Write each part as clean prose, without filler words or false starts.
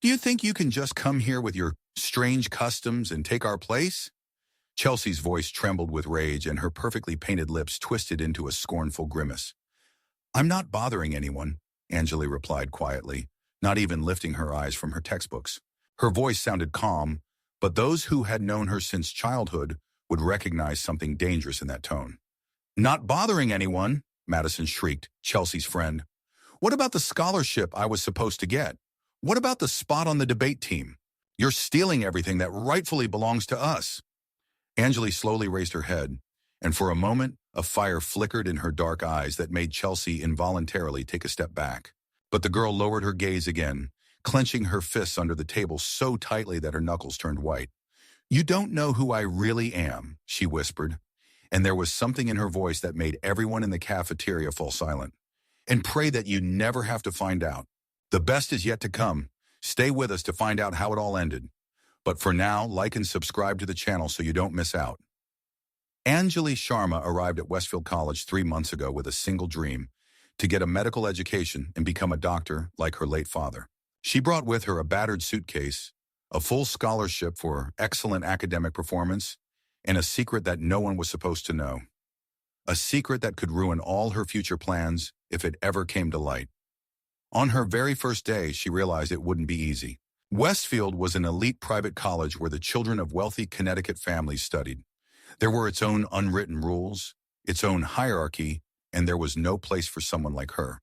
You think you can just come here with your strange customs and take our place? Chelsea's voice trembled with rage and her perfectly painted lips twisted into a scornful grimace. I'm not bothering anyone, Anjali replied quietly, not even lifting her eyes from her textbooks. Her voice sounded calm, but those who had known her since childhood would recognize something dangerous in that tone. Not bothering anyone, Madison shrieked, Chelsea's friend. What about the scholarship I was supposed to get? What about the spot on the debate team? You're stealing everything that rightfully belongs to us. Anjali slowly raised her head, and for a moment, a fire flickered in her dark eyes that made Chelsea involuntarily take a step back. But the girl lowered her gaze again, clenching her fists under the table so tightly that her knuckles turned white. You don't know who I really am, she whispered, and there was something in her voice that made everyone in the cafeteria fall silent. And pray that you never have to find out. The best is yet to come. Stay with us to find out how it all ended. But for now, like and subscribe to the channel so you don't miss out. Anjali Sharma arrived at Westfield College 3 months ago with a single dream, to get a medical education and become a doctor like her late father. She brought with her a battered suitcase, a full scholarship for excellent academic performance, and a secret that no one was supposed to know. A secret that could ruin all her future plans if it ever came to light. On her very first day, she realized it wouldn't be easy. Westfield was an elite private college where the children of wealthy Connecticut families studied. There were its own unwritten rules, its own hierarchy, and there was no place for someone like her,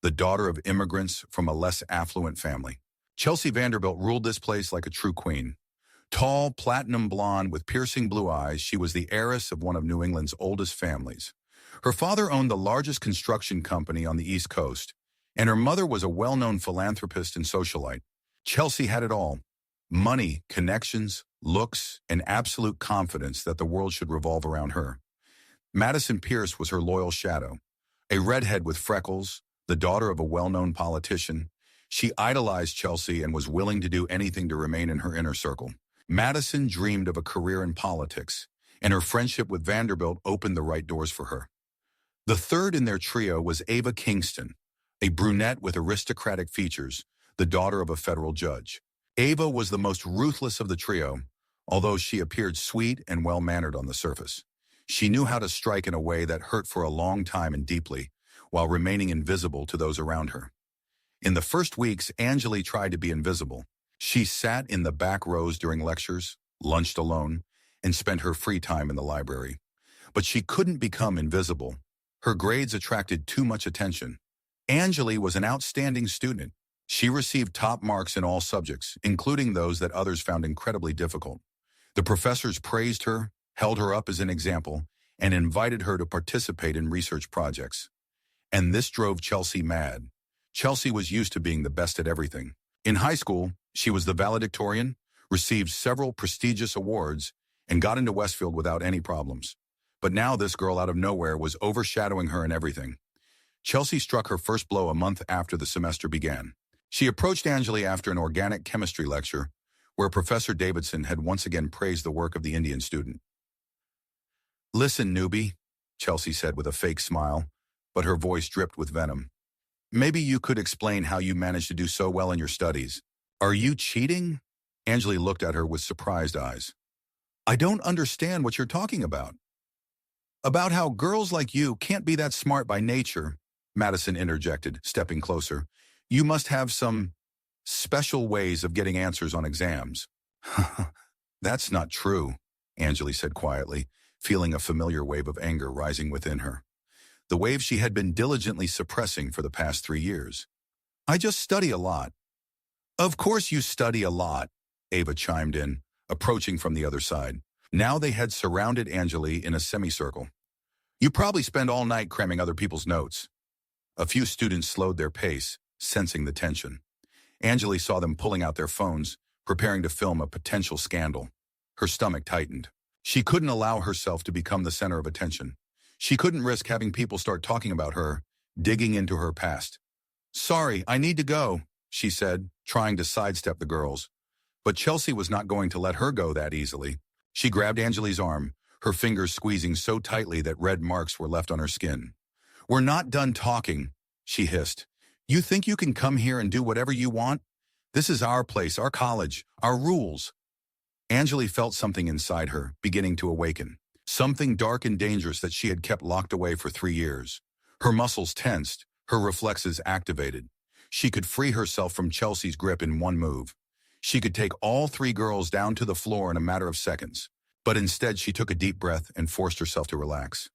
the daughter of immigrants from a less affluent family. Chelsea Vanderbilt ruled this place like a true queen. Tall, platinum blonde with piercing blue eyes, she was the heiress of one of New England's oldest families. Her father owned the largest construction company on the East Coast, and her mother was a well-known philanthropist and socialite. Chelsea had it all: money, connections, looks, and absolute confidence that the world should revolve around her. Madison Pierce was her loyal shadow. A redhead with freckles, the daughter of a well-known politician, she idolized Chelsea and was willing to do anything to remain in her inner circle. Madison dreamed of a career in politics, and her friendship with Vanderbilt opened the right doors for her. The third in their trio was Ava Kingston, a brunette with aristocratic features, the daughter of a federal judge. Ava was the most ruthless of the trio, although she appeared sweet and well-mannered on the surface. She knew how to strike in a way that hurt for a long time and deeply, while remaining invisible to those around her. In the first weeks, Anjali tried to be invisible. She sat in the back rows during lectures, lunched alone, and spent her free time in the library. But she couldn't become invisible. Her grades attracted too much attention. Anjali was an outstanding student. She received top marks in all subjects, including those that others found incredibly difficult. The professors praised her, held her up as an example, and invited her to participate in research projects. And this drove Chelsea mad. Chelsea was used to being the best at everything. In high school, she was the valedictorian, received several prestigious awards, and got into Westfield without any problems. But now this girl out of nowhere was overshadowing her in everything. Chelsea struck her first blow a month after the semester began. She approached Anjali after an organic chemistry lecture, where Professor Davidson had once again praised the work of the Indian student. Listen, newbie, Chelsea said with a fake smile, but her voice dripped with venom. Maybe you could explain how you managed to do so well in your studies. Are you cheating? Anjali looked at her with surprised eyes. I don't understand what you're talking about. About how girls like you can't be that smart by nature, Madison interjected, stepping closer. You must have some special ways of getting answers on exams. That's not true, Anjali said quietly, feeling a familiar wave of anger rising within her. The wave she had been diligently suppressing for the past 3 years. I just study a lot. Of course you study a lot, Ava chimed in, approaching from the other side. Now they had surrounded Anjali in a semicircle. You probably spend all night cramming other people's notes. A few students slowed their pace, sensing the tension. Anjali saw them pulling out their phones, preparing to film a potential scandal. Her stomach tightened. She couldn't allow herself to become the center of attention. She couldn't risk having people start talking about her, digging into her past. Sorry, I need to go, she said, trying to sidestep the girls. But Chelsea was not going to let her go that easily. She grabbed Anjali's arm, her fingers squeezing so tightly that red marks were left on her skin. We're not done talking, she hissed. You think you can come here and do whatever you want? This is our place, our college, our rules. Anjali felt something inside her beginning to awaken. Something dark and dangerous that she had kept locked away for 3 years. Her muscles tensed, her reflexes activated. She could free herself from Chelsea's grip in one move. She could take all three girls down to the floor in a matter of seconds. But instead, she took a deep breath and forced herself to relax.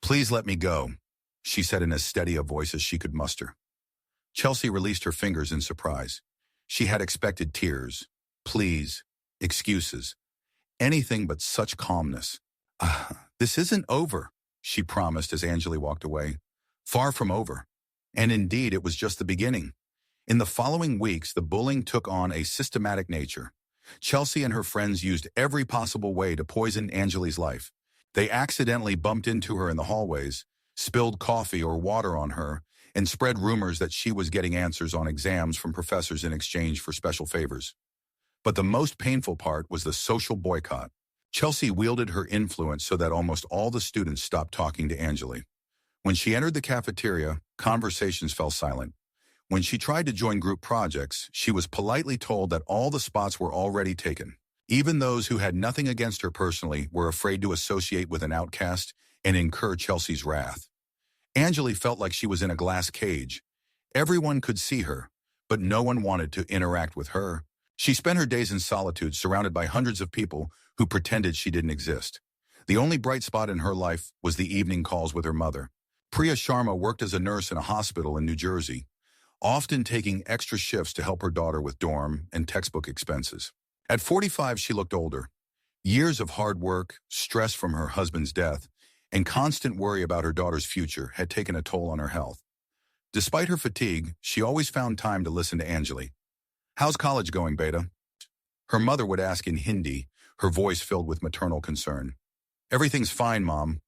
"Please let me go," she said in as steady a voice as she could muster. Chelsea released her fingers in surprise. She had expected tears, pleas, excuses, anything but such calmness. This isn't over," she promised as Anjali walked away. Far from over. And indeed, it was just the beginning. In the following weeks, the bullying took on a systematic nature. Chelsea and her friends used every possible way to poison Anjali's life. They accidentally bumped into her in the hallways, spilled coffee or water on her, and spread rumors that she was getting answers on exams from professors in exchange for special favors. But the most painful part was the social boycott. Chelsea wielded her influence so that almost all the students stopped talking to Anjali. When she entered the cafeteria, conversations fell silent. When she tried to join group projects, she was politely told that all the spots were already taken. Even those who had nothing against her personally were afraid to associate with an outcast and incur Chelsea's wrath. Anjali felt like she was in a glass cage. Everyone could see her, but no one wanted to interact with her. She spent her days in solitude, surrounded by hundreds of people who pretended she didn't exist. The only bright spot in her life was the evening calls with her mother. Priya Sharma worked as a nurse in a hospital in New Jersey, often taking extra shifts to help her daughter with dorm and textbook expenses. At 45, she looked older. Years of hard work, stress from her husband's death, and constant worry about her daughter's future had taken a toll on her health. Despite her fatigue, she always found time to listen to Anjali. "How's college going, beta?" Her mother would ask in Hindi, her voice filled with maternal concern. "Everything's fine, Mom,"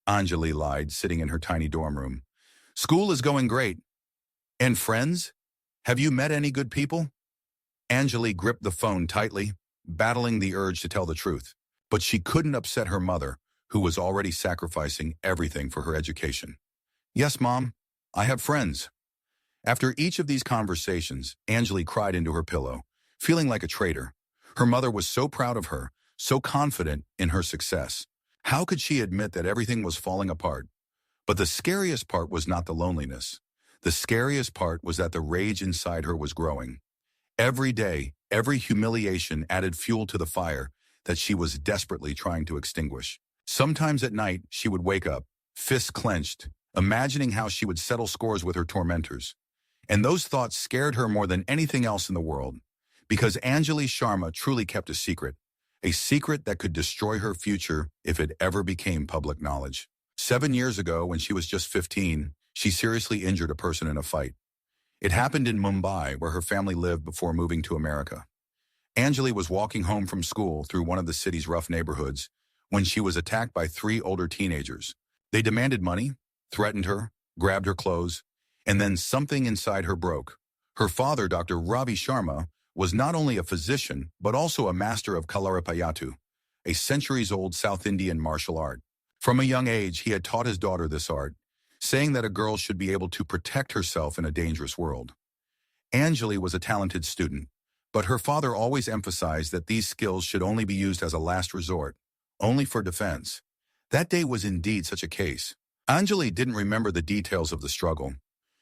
Anjali lied, sitting in her tiny dorm room. "School is going great." "And friends? Have you met any good people?" Anjali gripped the phone tightly, battling the urge to tell the truth. But she couldn't upset her mother, who was already sacrificing everything for her education. "Yes, Mom, I have friends." After each of these conversations, Anjali cried into her pillow, feeling like a traitor. Her mother was so proud of her, so confident in her success. How could she admit that everything was falling apart? But the scariest part was not the loneliness. The scariest part was that the rage inside her was growing. Every day, every humiliation added fuel to the fire that she was desperately trying to extinguish. Sometimes at night, she would wake up, fists clenched, imagining how she would settle scores with her tormentors. And those thoughts scared her more than anything else in the world, because Anjali Sharma truly kept a secret that could destroy her future if it ever became public knowledge. 7 years ago, when she was just 15, she seriously injured a person in a fight. It happened in Mumbai, where her family lived before moving to America. Anjali was walking home from school through one of the city's rough neighborhoods when she was attacked by 3 older teenagers. They demanded money, threatened her, grabbed her clothes, and then something inside her broke. Her father, Dr. Ravi Sharma, was not only a physician, but also a master of Kalaripayattu, a centuries-old South Indian martial art. From a young age, he had taught his daughter this art, saying that a girl should be able to protect herself in a dangerous world. Anjali was a talented student, but her father always emphasized that these skills should only be used as a last resort, only for defense. That day was indeed such a case. Anjali didn't remember the details of the struggle.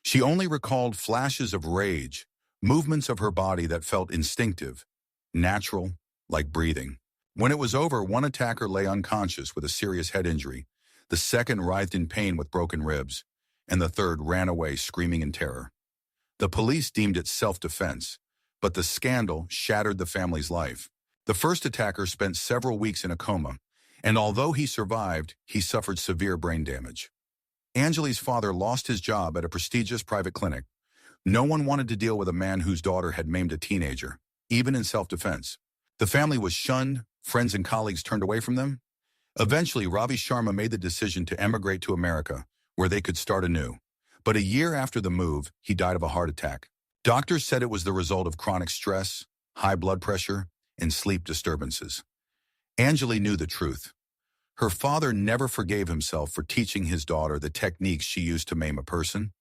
She only recalled flashes of rage, movements of her body that felt instinctive, natural, like breathing. When it was over, one attacker lay unconscious with a serious head injury, the second writhed in pain with broken ribs, and the third ran away screaming in terror. The police deemed it self-defense, but the scandal shattered the family's life. The first attacker spent several weeks in a coma, and although he survived, he suffered severe brain damage. Anjali's father lost his job at a prestigious private clinic. No one wanted to deal with a man whose daughter had maimed a teenager, even in self-defense. The family was shunned, friends and colleagues turned away from them. Eventually, Ravi Sharma made the decision to emigrate to America, where they could start anew. But a year after the move, he died of a heart attack. Doctors said it was the result of chronic stress, high blood pressure, and sleep disturbances. Anjali knew the truth. Her father never forgave himself for teaching his daughter the techniques she used to maim a person.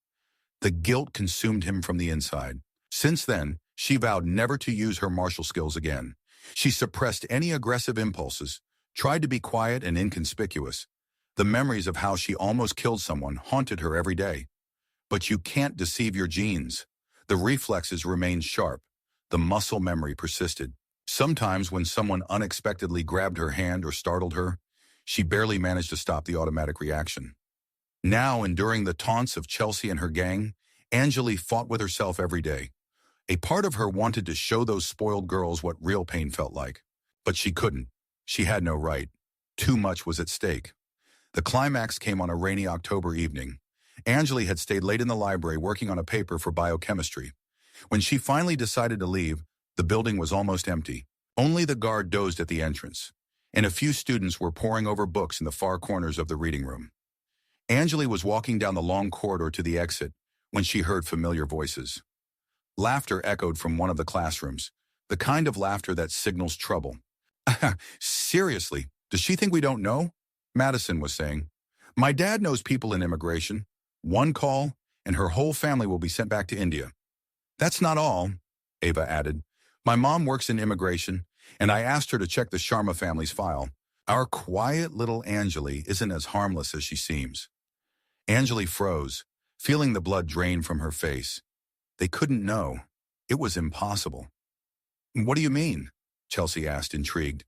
The guilt consumed him from the inside. Since then, She vowed never to use her martial skills again. She suppressed any aggressive impulses, tried to be quiet and inconspicuous. The memories of how she almost killed someone haunted her every day. But you can't deceive your genes. The reflexes remained sharp. The muscle memory persisted. Sometimes when someone unexpectedly grabbed her hand or startled her, she barely managed to stop the automatic reaction. Now, enduring the taunts of Chelsea and her gang, Angeli fought with herself every day. A part of her wanted to show those spoiled girls what real pain felt like. But she couldn't. She had no right. Too much was at stake. The climax came on a rainy October evening. Angeli had stayed late in the library working on a paper for biochemistry. When she finally decided to leave, the building was almost empty. Only the guard dozed at the entrance, and a few students were poring over books in the far corners of the reading room. Angeli was walking down the long corridor to the exit when she heard familiar voices. Laughter echoed from one of the classrooms, the kind of laughter that signals trouble. Seriously, does she think we don't know? Madison was saying. My dad knows people in immigration. One call, and her whole family will be sent back to India. That's not all, Ava added. My mom works in immigration, and I asked her to check the Sharma family's file. Our quiet little Angeli isn't as harmless as she seems. Angeli froze, feeling the blood drain from her face. They couldn't know. It was impossible. What do you mean? Chelsea asked, intrigued.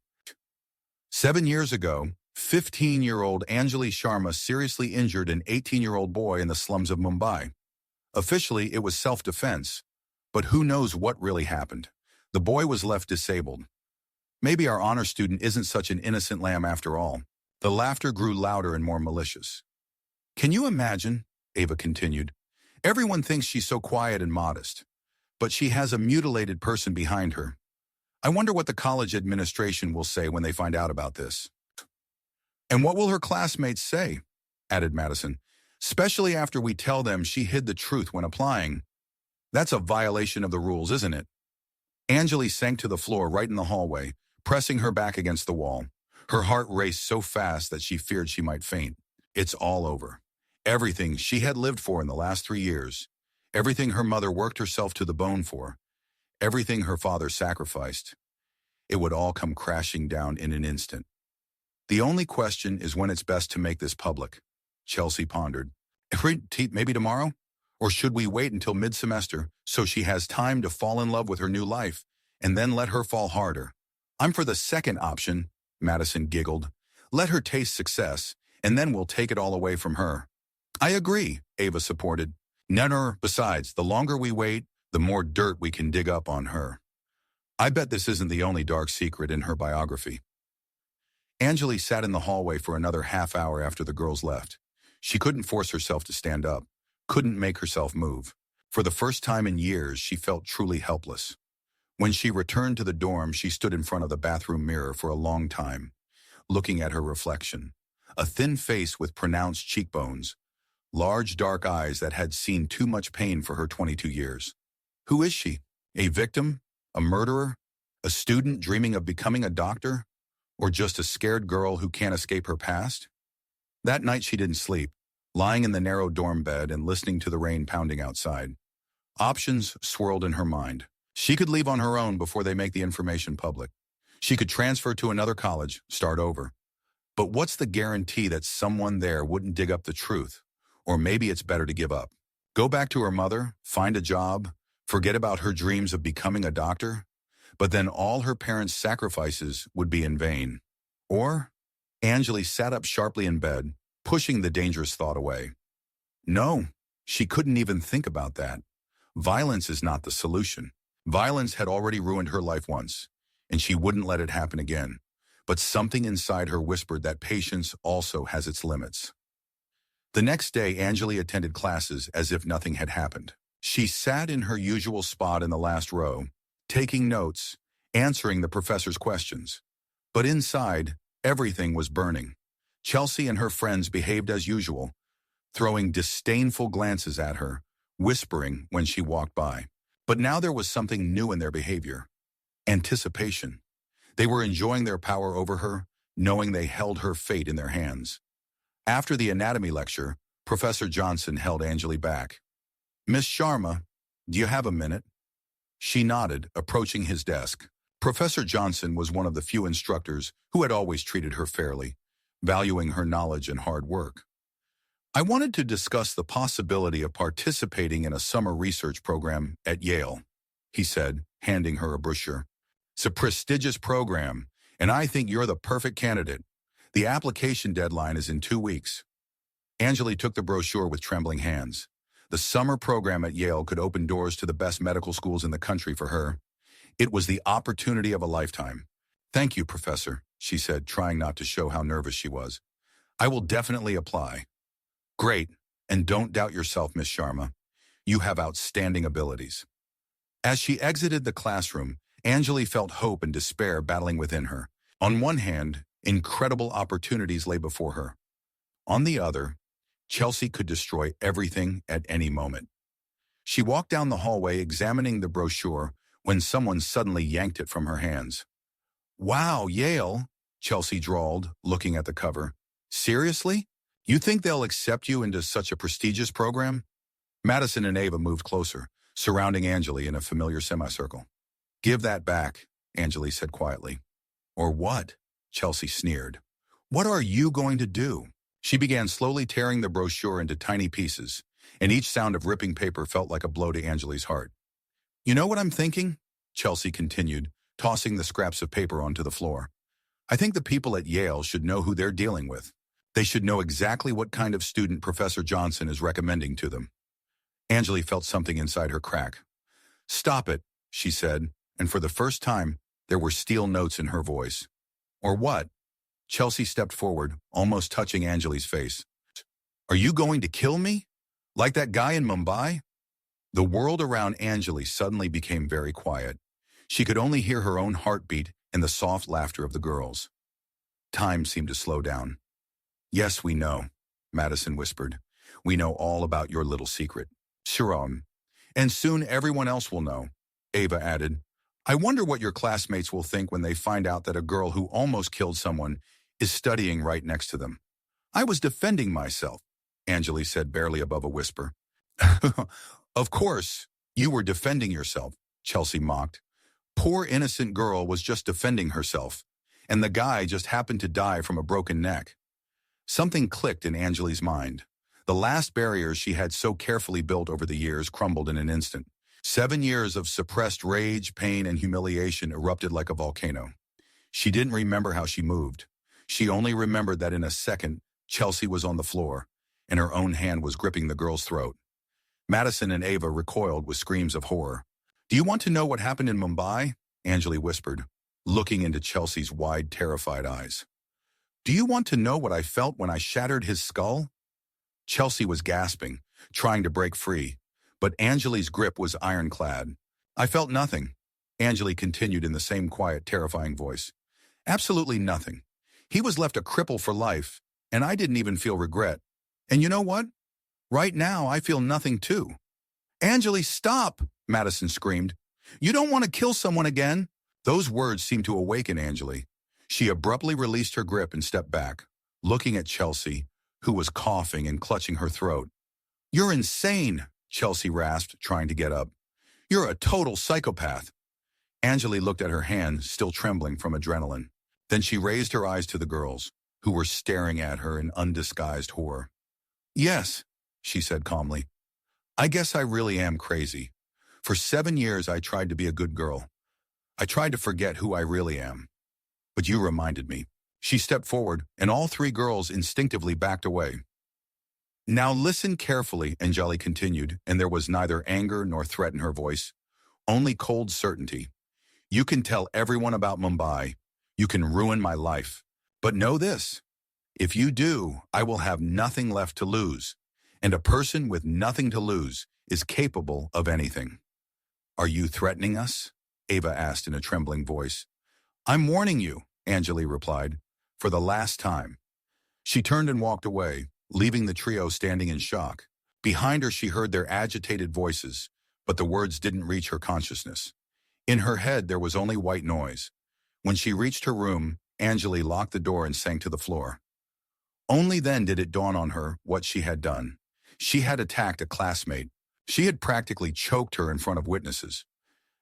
7 years ago, 15-year-old Angeli Sharma seriously injured an 18-year-old boy in the slums of Mumbai. Officially, it was self-defense, but who knows what really happened. The boy was left disabled. Maybe our honor student isn't such an innocent lamb after all. The laughter grew louder and more malicious. Can you imagine? Ava continued. Everyone thinks she's so quiet and modest, but she has a mutilated person behind her. I wonder what the college administration will say when they find out about this. And what will her classmates say? Added Madison. Especially after we tell them she hid the truth when applying. That's a violation of the rules, isn't it? Angeli sank to the floor right in the hallway, pressing her back against the wall. Her heart raced so fast that she feared she might faint. It's all over. Everything she had lived for in the last 3 years. Everything her mother worked herself to the bone for. Everything her father sacrificed. It would all come crashing down in an instant. The only question is when it's best to make this public, Chelsea pondered. Maybe tomorrow? Or should we wait until mid-semester so she has time to fall in love with her new life and then let her fall harder? I'm for the second option, Madison giggled. Let her taste success, and then we'll take it all away from her. I agree, Ava supported. Besides, the longer we wait, the more dirt we can dig up on her. I bet this isn't the only dark secret in her biography. Angeli sat in the hallway for another half hour after the girls left. She couldn't force herself to stand up, couldn't make herself move. For the first time in years, she felt truly helpless. When she returned to the dorm, she stood in front of the bathroom mirror for a long time, looking at her reflection. A thin face with pronounced cheekbones, large dark eyes that had seen too much pain for her 22 years. Who is she? A victim? A murderer? A student dreaming of becoming a doctor? Or just a scared girl who can't escape her past? That night she didn't sleep, lying in the narrow dorm bed and listening to the rain pounding outside. Options swirled in her mind. She could leave on her own before they make the information public. She could transfer to another college, start over. But what's the guarantee that someone there wouldn't dig up the truth? Or maybe it's better to give up. Go back to her mother, find a job, forget about her dreams of becoming a doctor, but then all her parents' sacrifices would be in vain. Or, Angeli sat up sharply in bed, pushing the dangerous thought away. No, she couldn't even think about that. Violence is not the solution. Violence had already ruined her life once, and she wouldn't let it happen again. But something inside her whispered that patience also has its limits. The next day, Angeli attended classes as if nothing had happened. She sat in her usual spot in the last row, taking notes, answering the professor's questions. But inside, everything was burning. Chelsea and her friends behaved as usual, throwing disdainful glances at her, whispering when she walked by. But now there was something new in their behavior. Anticipation. They were enjoying their power over her, knowing they held her fate in their hands. After the anatomy lecture, Professor Johnson held Angeli back. Miss Sharma, do you have a minute? She nodded, approaching his desk. Professor Johnson was one of the few instructors who had always treated her fairly, valuing her knowledge and hard work. I wanted to discuss the possibility of participating in a summer research program at Yale, he said, handing her a brochure. It's a prestigious program, and I think you're the perfect candidate. The application deadline is in 2 weeks. Anjali took the brochure with trembling hands. The summer program at Yale could open doors to the best medical schools in the country for her. It was the opportunity of a lifetime. Thank you, Professor, she said, trying not to show how nervous she was. I will definitely apply. Great, and don't doubt yourself, Miss Sharma. You have outstanding abilities. As she exited the classroom, Anjali felt hope and despair battling within her. On one hand, incredible opportunities lay before her. On the other, Chelsea could destroy everything at any moment. She walked down the hallway examining the brochure when someone suddenly yanked it from her hands. Wow, Yale, Chelsea drawled, looking at the cover. Seriously? You think they'll accept you into such a prestigious program? Madison and Ava moved closer, surrounding Anjali in a familiar semicircle. Give that back, Anjali said quietly. Or what? Chelsea sneered. What are you going to do? She began slowly tearing the brochure into tiny pieces, and each sound of ripping paper felt like a blow to Anjali's heart. You know what I'm thinking? Chelsea continued, tossing the scraps of paper onto the floor. I think the people at Yale should know who they're dealing with. They should know exactly what kind of student Professor Johnson is recommending to them. Anjali felt something inside her crack. Stop it, she said, and for the first time, there were steel notes in her voice. Or what? Chelsea stepped forward, almost touching Anjali's face. Are you going to kill me? Like that guy in Mumbai? The world around Anjali suddenly became very quiet. She could only hear her own heartbeat and the soft laughter of the girls. Time seemed to slow down. Yes, we know, Madison whispered. We know all about your little secret. Sharon. And soon everyone else will know, Ava added. I wonder what your classmates will think when they find out that a girl who almost killed someone is studying right next to them. I was defending myself, Anjali said barely above a whisper. Of course, you were defending yourself, Chelsea mocked. Poor innocent girl was just defending herself, and the guy just happened to die from a broken neck. Something clicked in Anjali's mind. The last barriers she had so carefully built over the years crumbled in an instant. 7 years of suppressed rage, pain, and humiliation erupted like a volcano. She didn't remember how she moved. She only remembered that in a second, Chelsea was on the floor, and her own hand was gripping the girl's throat. Madison and Ava recoiled with screams of horror. Do you want to know what happened in Mumbai? Anjali whispered, looking into Chelsea's wide, terrified eyes. Do you want to know what I felt when I shattered his skull? Chelsea was gasping, trying to break free, but Anjali's grip was ironclad. I felt nothing, Anjali continued in the same quiet, terrifying voice. Absolutely nothing. He was left a cripple for life, and I didn't even feel regret. And you know what? Right now, I feel nothing too. Anjali, stop, Madison screamed. You don't want to kill someone again? Those words seemed to awaken Anjali. She abruptly released her grip and stepped back, looking at Chelsea, who was coughing and clutching her throat. You're insane, Chelsea rasped, trying to get up. You're a total psychopath. Anjali looked at her hand, still trembling from adrenaline. Then she raised her eyes to the girls, who were staring at her in undisguised horror. Yes, she said calmly. I guess I really am crazy. For 7 years, I tried to be a good girl. I tried to forget who I really am. But you reminded me. She stepped forward, and all 3 girls instinctively backed away. Now listen carefully, Anjali continued, and there was neither anger nor threat in her voice, only cold certainty. You can tell everyone about Mumbai. You can ruin my life. But know this. If you do, I will have nothing left to lose. And a person with nothing to lose is capable of anything. Are you threatening us? Ava asked in a trembling voice. I'm warning you, Anjali replied, for the last time. She turned and walked away, leaving the trio standing in shock. Behind her she heard their agitated voices, but the words didn't reach her consciousness. In her head there was only white noise. When she reached her room, Anjali locked the door and sank to the floor. Only then did it dawn on her what she had done. She had attacked a classmate. She had practically choked her in front of witnesses.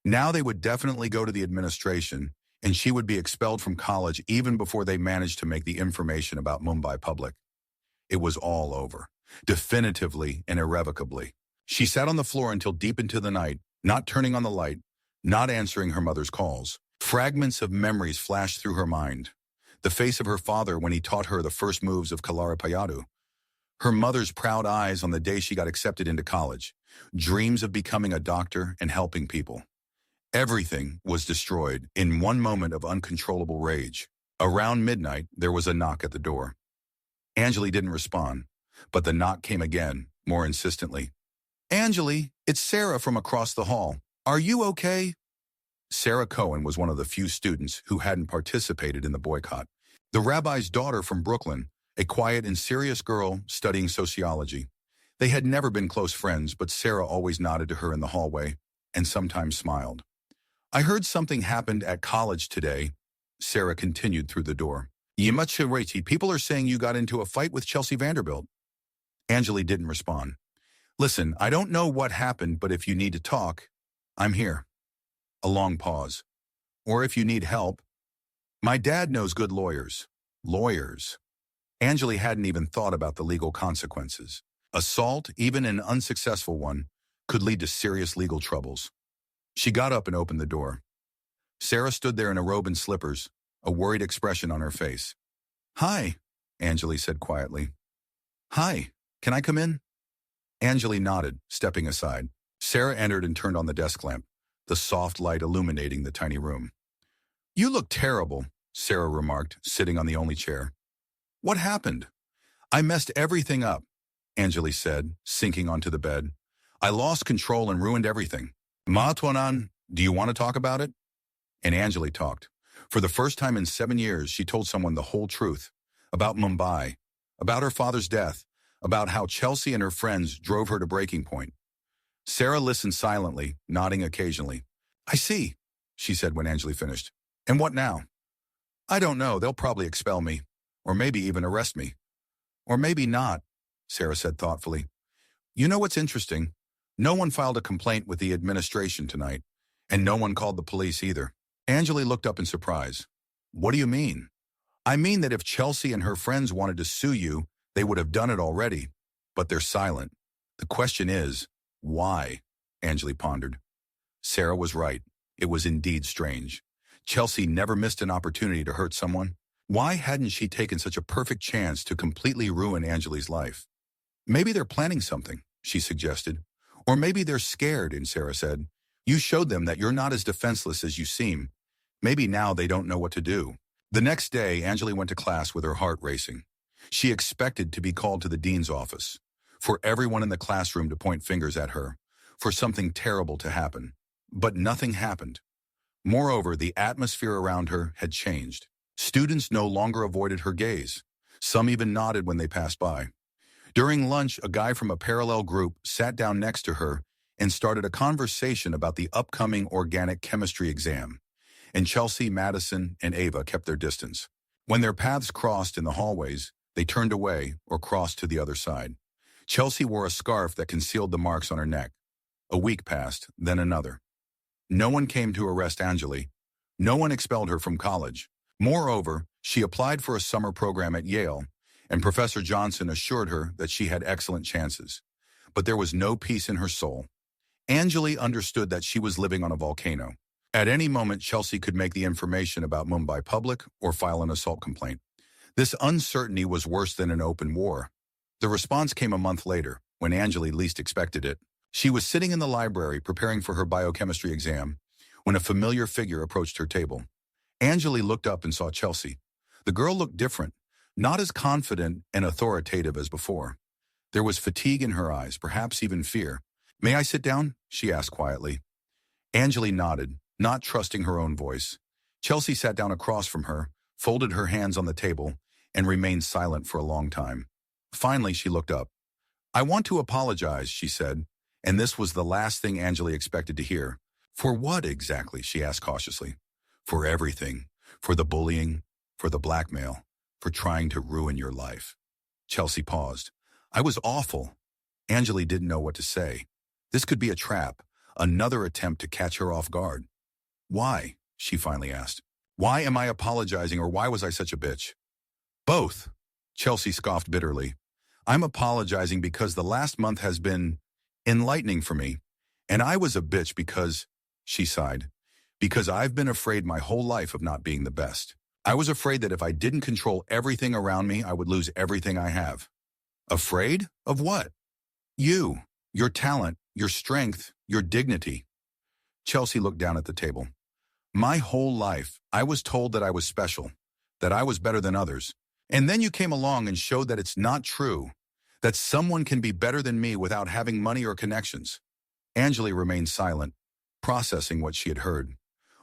Now they would definitely go to the administration, and she would be expelled from college even before they managed to make the information about Mumbai public. It was all over, definitively and irrevocably. She sat on the floor until deep into the night, not turning on the light, not answering her mother's calls. Fragments of memories flashed through her mind. The face of her father when he taught her the first moves of Kalaripayattu. Her mother's proud eyes on the day she got accepted into college. Dreams of becoming a doctor and helping people. Everything was destroyed in one moment of uncontrollable rage. Around midnight, there was a knock at the door. Anjali didn't respond, but the knock came again, more insistently. "Anjali, it's Sarah from across the hall. Are you okay?" Sarah Cohen was one of the few students who hadn't participated in the boycott. The rabbi's daughter from Brooklyn, a quiet and serious girl studying sociology. They had never been close friends, but Sarah always nodded to her in the hallway and sometimes smiled. "I heard something happened at college today," Sarah continued through the door. "People are saying you got into a fight with Chelsea Vanderbilt." Anjali didn't respond. "Listen, I don't know what happened, but if you need to talk, I'm here." A long pause. "Or if you need help, my dad knows good lawyers." Lawyers. Anjali hadn't even thought about the legal consequences. Assault, even an unsuccessful one, could lead to serious legal troubles. She got up and opened the door. Sarah stood there in a robe and slippers, a worried expression on her face. "Hi," Anjali said quietly. "Hi, can I come in?" Anjali nodded, stepping aside. Sarah entered and turned on the desk lamp, the soft light illuminating the tiny room. "You look terrible," Sarah remarked, sitting on the only chair. "What happened?" "I messed everything up," Anjali said, sinking onto the bed. "I lost control and ruined everything." "Maatwanan, do you want to talk about it?" And Anjali talked. For the first time in 7 years, she told someone the whole truth. About Mumbai, about her father's death, about how Chelsea and her friends drove her to breaking point. Sarah listened silently, nodding occasionally. "I see," she said when Anjali finished. "And what now?" "I don't know. They'll probably expel me. Or maybe even arrest me. Or maybe not," Sarah said thoughtfully. "You know what's interesting? No one filed a complaint with the administration tonight, and no one called the police either." Anjali looked up in surprise. "What do you mean?" "I mean that if Chelsea and her friends wanted to sue you, they would have done it already. But they're silent. The question is, why?" Anjali pondered. Sarah was right. It was indeed strange. Chelsea never missed an opportunity to hurt someone. Why hadn't she taken such a perfect chance to completely ruin Anjali's life? "Maybe they're planning something," she suggested. "Or maybe they're scared," and Sarah said. "You showed them that you're not as defenseless as you seem. Maybe now they don't know what to do." The next day, Anjali went to class with her heart racing. She expected to be called to the dean's office, for everyone in the classroom to point fingers at her, for something terrible to happen. But nothing happened. Moreover, the atmosphere around her had changed. Students no longer avoided her gaze. Some even nodded when they passed by. During lunch, a guy from a parallel group sat down next to her and started a conversation about the upcoming organic chemistry exam. And Chelsea, Madison, and Ava kept their distance. When their paths crossed in the hallways, they turned away or crossed to the other side. Chelsea wore a scarf that concealed the marks on her neck. A week passed, then another. No one came to arrest Anjali. No one expelled her from college. Moreover, she applied for a summer program at Yale, and Professor Johnson assured her that she had excellent chances. But there was no peace in her soul. Anjali understood that she was living on a volcano. At any moment, Chelsea could make the information about Mumbai public or file an assault complaint. This uncertainty was worse than an open war. The response came a month later, when Anjali least expected it. She was sitting in the library preparing for her biochemistry exam when a familiar figure approached her table. Anjali looked up and saw Chelsea. The girl looked different, not as confident and authoritative as before. There was fatigue in her eyes, perhaps even fear. "May I sit down?" she asked quietly. Anjali nodded, not trusting her own voice. Chelsea sat down across from her, folded her hands on the table, and remained silent for a long time. Finally, she looked up. "I want to apologize," she said, and this was the last thing Anjali expected to hear. "For what exactly?" she asked cautiously. "For everything. For the bullying, for the blackmail, for trying to ruin your life." Chelsea paused. "I was awful." Anjali didn't know what to say. This could be a trap, another attempt to catch her off guard. Why? She finally asked. Why am I apologizing, or why was I such a bitch? Both, Chelsea scoffed bitterly. I'm apologizing because the last month has been enlightening for me. And I was a bitch because, she sighed, because I've been afraid my whole life of not being the best. I was afraid that if I didn't control everything around me, I would lose everything I have. Afraid? Of what? You, your talent, your strength, your dignity. Chelsea looked down at the table. My whole life, I was told that I was special, that I was better than others. And then you came along and showed that it's not true, that someone can be better than me without having money or connections. Angeli remained silent, processing what she had heard.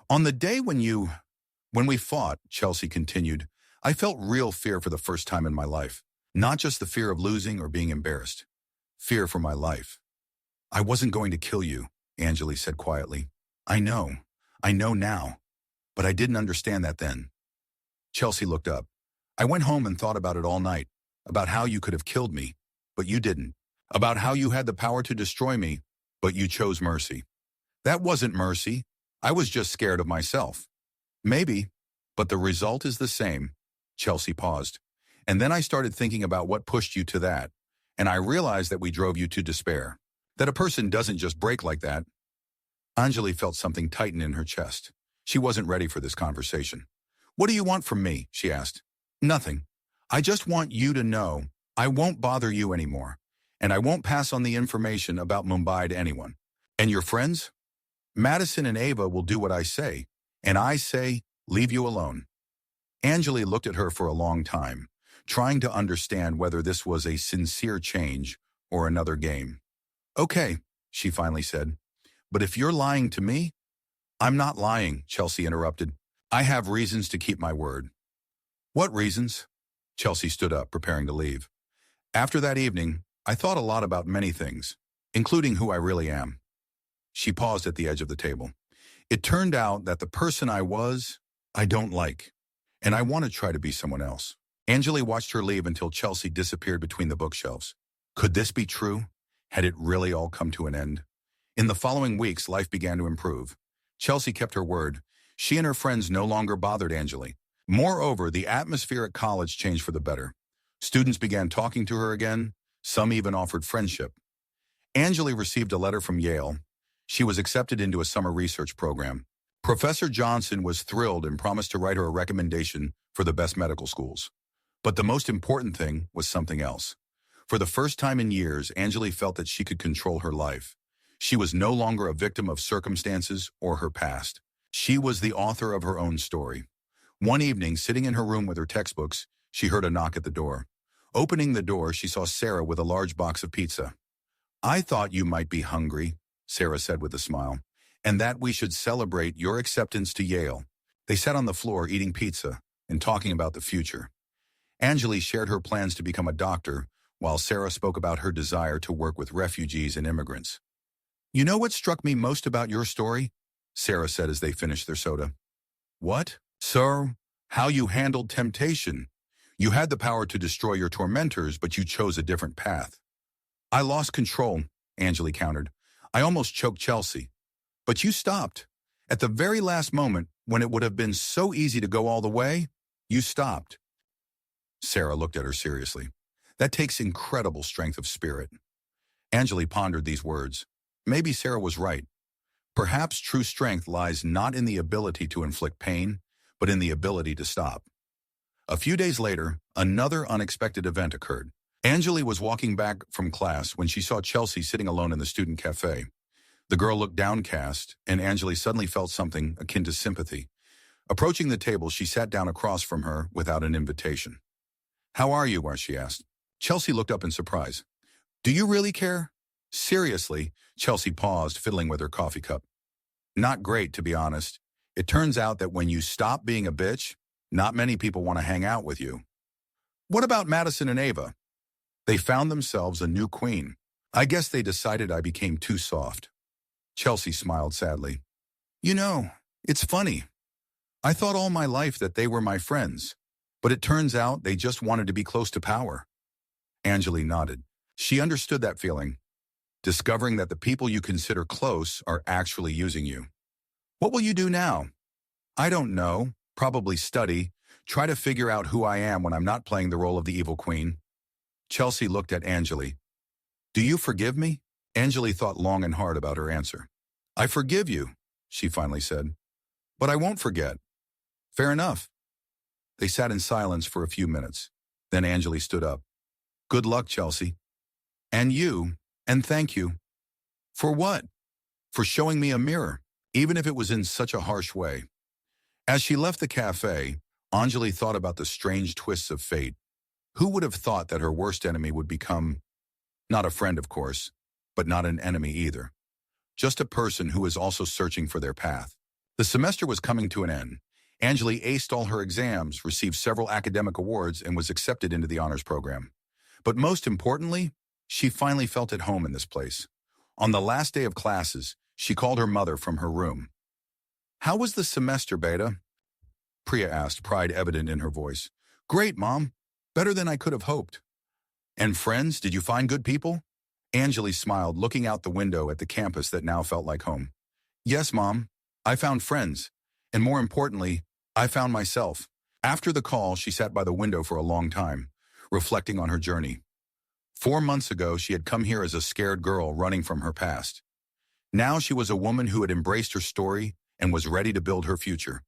On the day when we fought, Chelsea continued, I felt real fear for the first time in my life. Not just the fear of losing or being embarrassed. Fear for my life. I wasn't going to kill you, Angeli said quietly. I know now, but I didn't understand that then. Chelsea looked up. I went home and thought about it all night, about how you could have killed me, but you didn't. About how you had the power to destroy me, but you chose mercy. That wasn't mercy. I was just scared of myself. Maybe, but the result is the same. Chelsea paused. And then I started thinking about what pushed you to that, and I realized that we drove you to despair. That a person doesn't just break like that. Angeli felt something tighten in her chest. She wasn't ready for this conversation. What do you want from me? She asked. Nothing. I just want you to know I won't bother you anymore, and I won't pass on the information about Mumbai to anyone. And your friends? Madison and Ava will do what I say, and I say, leave you alone. Angeli looked at her for a long time, trying to understand whether this was a sincere change or another game. Okay, she finally said, but if you're lying to me, I'm not lying, Chelsea interrupted. I have reasons to keep my word. What reasons? Chelsea stood up, preparing to leave. After that evening, I thought a lot about many things, including who I really am. She paused at the edge of the table. It turned out that the person I was, I don't like, and I want to try to be someone else. Angeli watched her leave until Chelsea disappeared between the bookshelves. Could this be true? Had it really all come to an end? In the following weeks, life began to improve. Chelsea kept her word. She and her friends no longer bothered Angeli. Moreover, the atmosphere at college changed for the better. Students began talking to her again. Some even offered friendship. Angeli received a letter from Yale. She was accepted into a summer research program. Professor Johnson was thrilled and promised to write her a recommendation for the best medical schools. But the most important thing was something else. For the first time in years, Angeli felt that she could control her life. She was no longer a victim of circumstances or her past. She was the author of her own story. One evening, sitting in her room with her textbooks, she heard a knock at the door. Opening the door, she saw Sarah with a large box of pizza. I thought you might be hungry, Sarah said with a smile, and that we should celebrate your acceptance to Yale. They sat on the floor eating pizza and talking about the future. Angeli shared her plans to become a doctor, while Sarah spoke about her desire to work with refugees and immigrants. You know what struck me most about your story? Sarah said as they finished their soda. What? Sir, how you handled temptation. You had the power to destroy your tormentors, but you chose a different path. I lost control, Angeli countered. I almost choked Chelsea. But you stopped. At the very last moment, when it would have been so easy to go all the way, you stopped. Sarah looked at her seriously. That takes incredible strength of spirit. Angeli pondered these words. Maybe Sarah was right. Perhaps true strength lies not in the ability to inflict pain, but in the ability to stop. A few days later, another unexpected event occurred. Angeli was walking back from class when she saw Chelsea sitting alone in the student cafe. The girl looked downcast, and Angeli suddenly felt something akin to sympathy. Approaching the table, she sat down across from her without an invitation. How are you? She asked. Chelsea looked up in surprise. Do you really care? Seriously, Chelsea paused, fiddling with her coffee cup. Not great, to be honest. It turns out that when you stop being a bitch, not many people want to hang out with you. What about Madison and Ava? They found themselves a new queen. I guess they decided I became too soft. Chelsea smiled sadly. You know, it's funny. I thought all my life that they were my friends, but it turns out they just wanted to be close to power. Angeli nodded. She understood that feeling. discovering that the people you consider close are actually using you. What will you do now? I don't know. Probably study. Try to figure out who I am when I'm not playing the role of the evil queen. Chelsea looked at Anjali. Do you forgive me? Anjali thought long and hard about her answer. I forgive you, she finally said. But I won't forget. Fair enough. They sat in silence for a few minutes. Then Anjali stood up. Good luck, Chelsea. And you, and thank you. For what? For showing me a mirror, even if it was in such a harsh way. As she left the cafe, Anjali thought about the strange twists of fate. Who would have thought that her worst enemy would become, not a friend, of course, but not an enemy either. Just a person who is also searching for their path. The semester was coming to an end. Anjali aced all her exams, received several academic awards, and was accepted into the honors program. But most importantly, she finally felt at home in this place. On the last day of classes, she called her mother from her room. How was the semester, Beta? Priya asked, pride evident in her voice. Great, Mom. Better than I could have hoped. And friends, did you find good people? Anjali smiled, looking out the window at the campus that now felt like home. Yes, Mom. I found friends. And more importantly, I found myself. After the call, she sat by the window for a long time, reflecting on her journey. 4 months ago, she had come here as a scared girl running from her past. Now she was a woman who had embraced her story and was ready to build her future.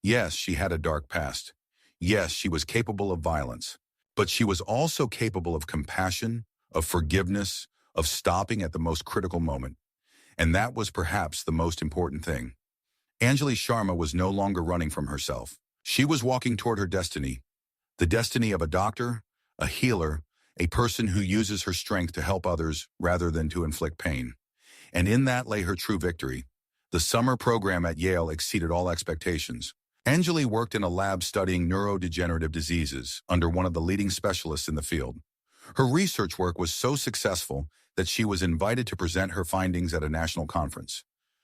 Yes, she had a dark past. Yes, she was capable of violence. But she was also capable of compassion, of forgiveness, of stopping at the most critical moment. And that was perhaps the most important thing. Anjali Sharma was no longer running from herself. She was walking toward her destiny. The destiny of a doctor, a healer, a person who uses her strength to help others rather than to inflict pain. And in that lay her true victory. The summer program at Yale exceeded all expectations. Anjali worked in a lab studying neurodegenerative diseases under one of the leading specialists in the field. Her research work was so successful that she was invited to present her findings at a national conference.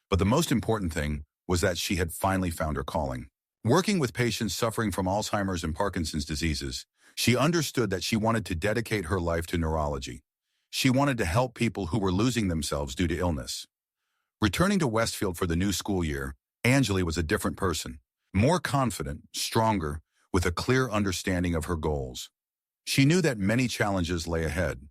But the most important thing was that she had finally found her calling. Working with patients suffering from Alzheimer's and Parkinson's diseases, she understood that she wanted to dedicate her life to neurology. She wanted to help people who were losing themselves due to illness. Returning to Westfield for the new school year, Anjali was a different person, more confident, stronger, with a clear understanding of her goals. She knew that many challenges lay ahead.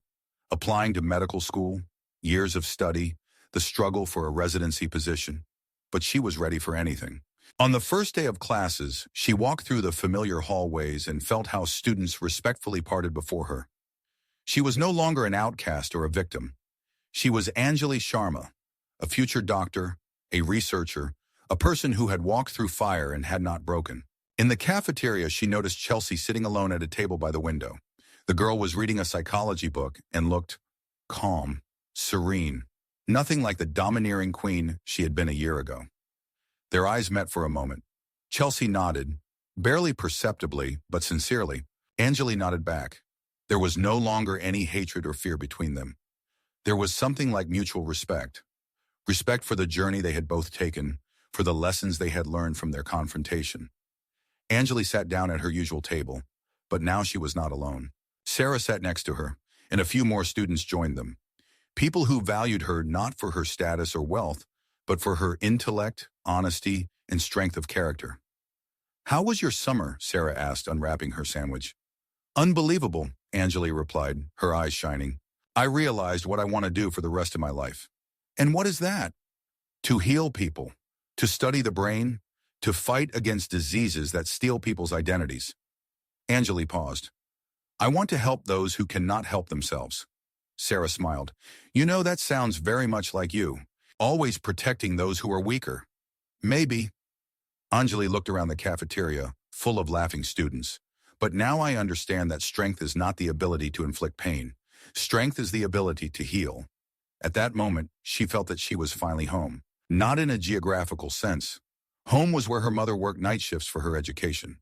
Applying to medical school, years of study, the struggle for a residency position. But she was ready for anything. On the first day of classes, she walked through the familiar hallways and felt how students respectfully parted before her. She was no longer an outcast or a victim. She was Anjali Sharma, a future doctor, a researcher, a person who had walked through fire and had not broken. In the cafeteria, she noticed Chelsea sitting alone at a table by the window. The girl was reading a psychology book and looked calm, serene, nothing like the domineering queen she had been a year ago. Their eyes met for a moment. Chelsea nodded, barely perceptibly, but sincerely. Anjali nodded back. There was no longer any hatred or fear between them. There was something like mutual respect. Respect for the journey they had both taken, for the lessons they had learned from their confrontation. Anjali sat down at her usual table, but now she was not alone. Sarah sat next to her, and a few more students joined them. People who valued her not for her status or wealth, but for her intellect, honesty, and strength of character. How was your summer? Sarah asked, unwrapping her sandwich. Unbelievable, Anjali replied, her eyes shining. I realized what I want to do for the rest of my life. And what is that? To heal people, to study the brain, to fight against diseases that steal people's identities. Anjali paused. I want to help those who cannot help themselves. Sarah smiled. You know, that sounds very much like you. Always protecting those who are weaker. Maybe. Anjali looked around the cafeteria, full of laughing students. But now I understand that strength is not the ability to inflict pain. Strength is the ability to heal. At that moment, she felt that she was finally home. Not in a geographical sense. Home was where her mother worked night shifts for her education.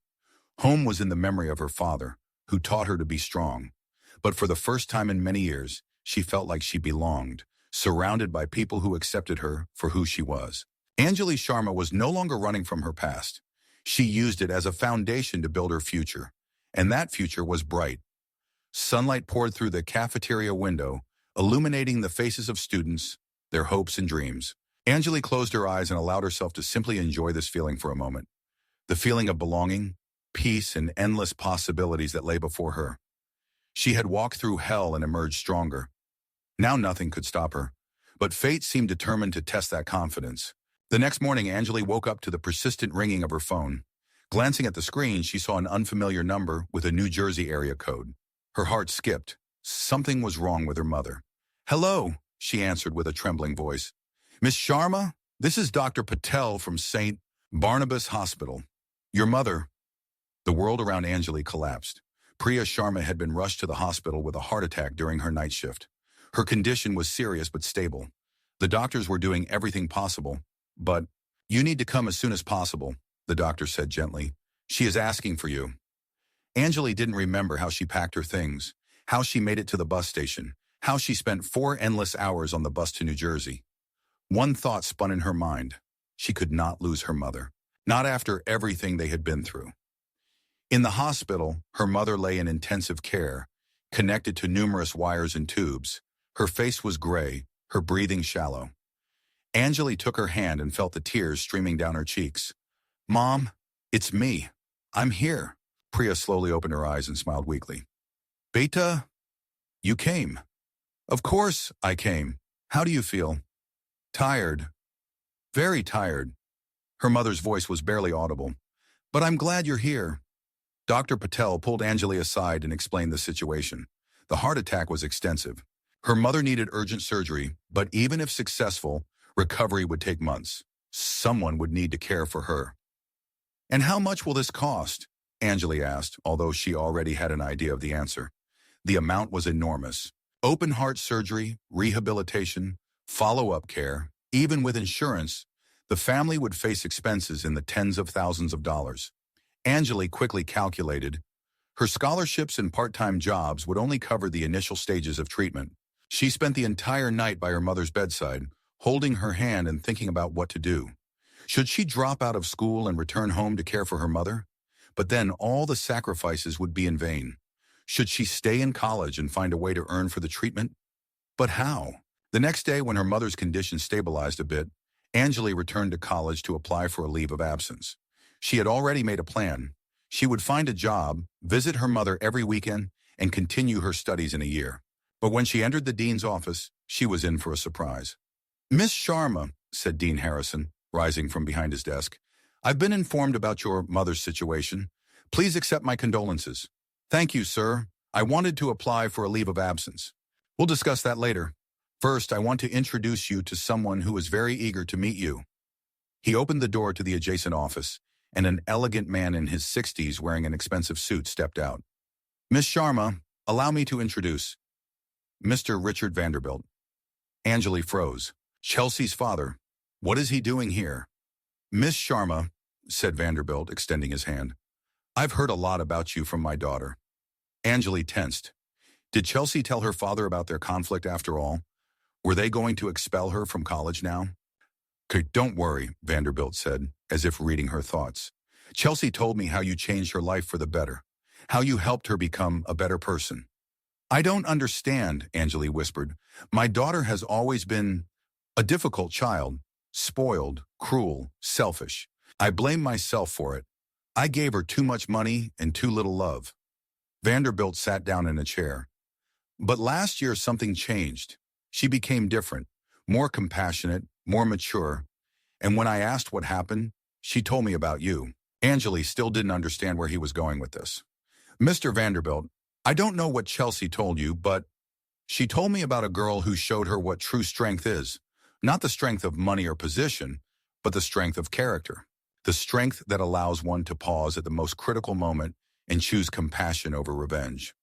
Home was in the memory of her father, who taught her to be strong. But for the first time in many years, she felt like she belonged, surrounded by people who accepted her for who she was. Anjali Sharma was no longer running from her past. She used it as a foundation to build her future, and that future was bright. Sunlight poured through the cafeteria window, illuminating the faces of students, their hopes and dreams. Anjali closed her eyes and allowed herself to simply enjoy this feeling for a moment. The feeling of belonging, peace, and endless possibilities that lay before her. She had walked through hell and emerged stronger. Now nothing could stop her. But fate seemed determined to test that confidence. The next morning, Anjali woke up to the persistent ringing of her phone. Glancing at the screen, she saw an unfamiliar number with a New Jersey area code. Her heart skipped. Something was wrong with her mother. "Hello," she answered with a trembling voice. "Miss Sharma, this is Dr. Patel from St. Barnabas Hospital. Your mother." The world around Anjali collapsed. Priya Sharma had been rushed to the hospital with a heart attack during her night shift. Her condition was serious but stable. The doctors were doing everything possible, but "You need to come as soon as possible," the doctor said gently. "She is asking for you." Anjali didn't remember how she packed her things, how she made it to the bus station, how she spent 4 endless hours on the bus to New Jersey. One thought spun in her mind. She could not lose her mother, not after everything they had been through. In the hospital, her mother lay in intensive care, connected to numerous wires and tubes. Her face was gray, her breathing shallow. Anjali took her hand and felt the tears streaming down her cheeks. "Mom, it's me. I'm here." Priya slowly opened her eyes and smiled weakly. "Beta, you came." "Of course I came. How do you feel?" "Tired. Very tired." Her mother's voice was barely audible. "But I'm glad you're here." Dr. Patel pulled Anjali aside and explained the situation. The heart attack was extensive. Her mother needed urgent surgery, but even if successful, recovery would take months. Someone would need to care for her. "And how much will this cost?" Anjali asked, although she already had an idea of the answer. The amount was enormous. Open heart surgery, rehabilitation, follow-up care, even with insurance, the family would face expenses in the tens of thousands of dollars. Anjali quickly calculated. Her scholarships and part-time jobs would only cover the initial stages of treatment. She spent the entire night by her mother's bedside, holding her hand and thinking about what to do. Should she drop out of school and return home to care for her mother? But then all the sacrifices would be in vain. Should she stay in college and find a way to earn for the treatment? But how? The next day, when her mother's condition stabilized a bit, Anjali returned to college to apply for a leave of absence. She had already made a plan. She would find a job, visit her mother every weekend, and continue her studies in a year. But when she entered the dean's office, she was in for a surprise. "Miss Sharma," said Dean Harrison, rising from behind his desk, "I've been informed about your mother's situation. Please accept my condolences." "Thank you, sir. I wanted to apply for a leave of absence." "We'll discuss that later. First, I want to introduce you to someone who is very eager to meet you." He opened the door to the adjacent office, and an elegant man in his 60s wearing an expensive suit stepped out. "Miss Sharma, allow me to introduce Mr. Richard Vanderbilt." Anjali froze. Chelsea's father. What is he doing here? "Miss Sharma," said Vanderbilt, extending his hand, "I've heard a lot about you from my daughter." Anjali tensed. Did Chelsea tell her father about their conflict after all? Were they going to expel her from college now? "Okay, don't worry," Vanderbilt said, as if reading her thoughts. "Chelsea told me how you changed her life for the better, how you helped her become a better person." "I don't understand," Anjali whispered. "My daughter has always been a difficult child, spoiled, cruel, selfish. I blame myself for it. I gave her too much money and too little love." Vanderbilt sat down in a chair. "But last year something changed. She became different, more compassionate, more mature. And when I asked what happened, she told me about you." Anjali still didn't understand where he was going with this. "Mr. Vanderbilt, I don't know what Chelsea told you, but she told me about a girl who showed her what true strength is. Not the strength of money or position, but the strength of character. The strength that allows one to pause at the most critical moment and choose compassion over revenge."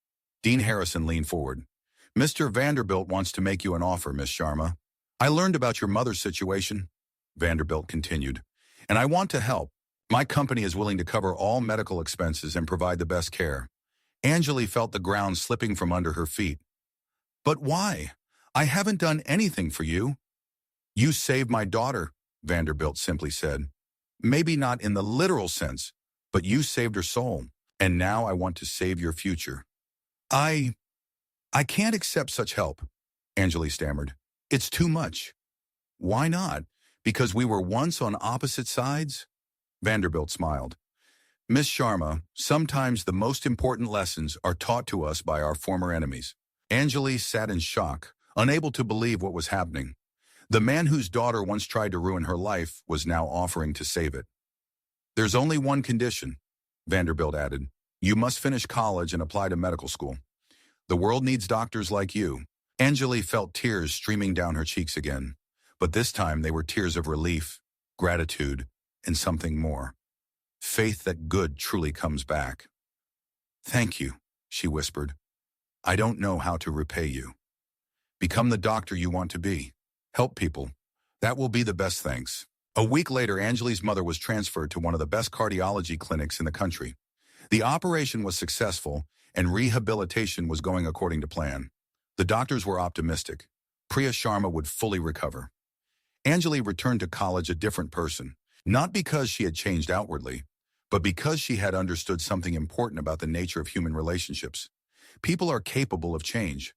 Dean Harrison leaned forward. "Mr. Vanderbilt wants to make you an offer, Miss Sharma. I learned about your mother's situation," Vanderbilt continued, "and I want to help. My company is willing to cover all medical expenses and provide the best care." Anjali felt the ground slipping from under her feet. "But why? I haven't done anything for you." "You saved my daughter," Vanderbilt simply said. "Maybe not in the literal sense, but you saved her soul. And now I want to save your future." I can't accept such help," Anjali stammered. It's too much. Why not? Because we were once on opposite sides? Vanderbilt smiled. Miss Sharma, sometimes the most important lessons are taught to us by our former enemies. Anjali sat in shock, unable to believe what was happening. The man whose daughter once tried to ruin her life was now offering to save it. There's only one condition, Vanderbilt added. You must finish college and apply to medical school. The world needs doctors like you. Anjali felt tears streaming down her cheeks again, but this time they were tears of relief, gratitude, and something more. Faith that good truly comes back. Thank you, she whispered. I don't know how to repay you. Become the doctor you want to be. Help people. That will be the best thanks. A week later, Anjali's mother was transferred to one of the best cardiology clinics in the country. The operation was successful, and rehabilitation was going according to plan. The doctors were optimistic. Priya Sharma would fully recover. Anjali returned to college a different person, not because she had changed outwardly, but because she had understood something important about the nature of human relationships. People are capable of change.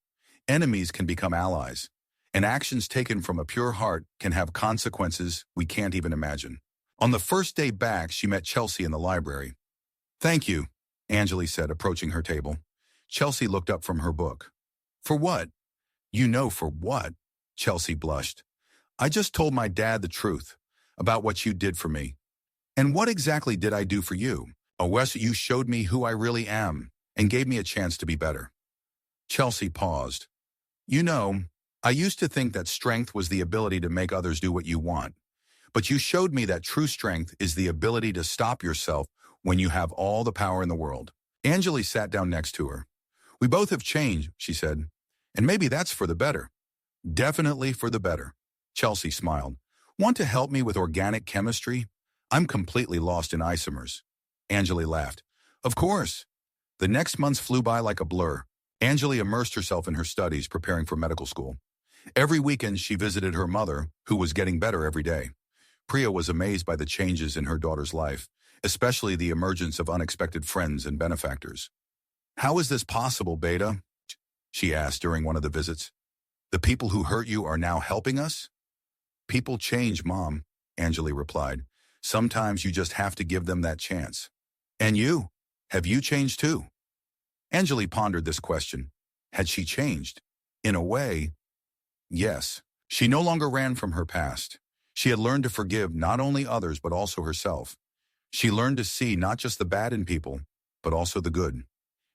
Enemies can become allies, and actions taken from a pure heart can have consequences we can't even imagine. On the first day back, she met Chelsea in the library. Thank you, Anjali said, approaching her table. Chelsea looked up from her book. For what? You know for what? Chelsea blushed. I just told my dad the truth about what you did for me. And what exactly did I do for you? Oh, Wes, you showed me who I really am and gave me a chance to be better. Chelsea paused. You know, I used to think that strength was the ability to make others do what you want. But you showed me that true strength is the ability to stop yourself when you have all the power in the world. Anjali sat down next to her. We both have changed, she said. And maybe that's for the better. Definitely for the better. Chelsea smiled. Want to help me with organic chemistry? I'm completely lost in isomers. Anjali laughed. Of course. The next months flew by like a blur. Anjali immersed herself in her studies, preparing for medical school. Every weekend she visited her mother, who was getting better every day. Priya was amazed by the changes in her daughter's life, especially the emergence of unexpected friends and benefactors. How is this possible, Beta? She asked during one of the visits. The people who hurt you are now helping us? People change, Mom, Anjali replied. Sometimes you just have to give them that chance. And you? Have you changed too? Anjali pondered this question. Had she changed? In a way, yes. She no longer ran from her past. She had learned to forgive not only others but also herself. She learned to see not just the bad in people, but also the good.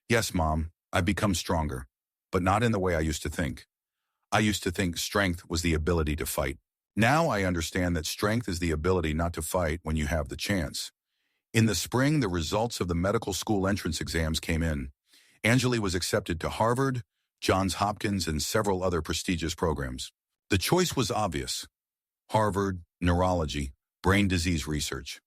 Yes, Mom, I've become stronger, but not in the way I used to think. I used to think strength was the ability to fight. Now I understand that strength is the ability not to fight when you have the chance. In the spring, the results of the medical school entrance exams came in. Anjali was accepted to Harvard, Johns Hopkins, and several other prestigious programs. The choice was obvious. Harvard, neurology, brain disease research.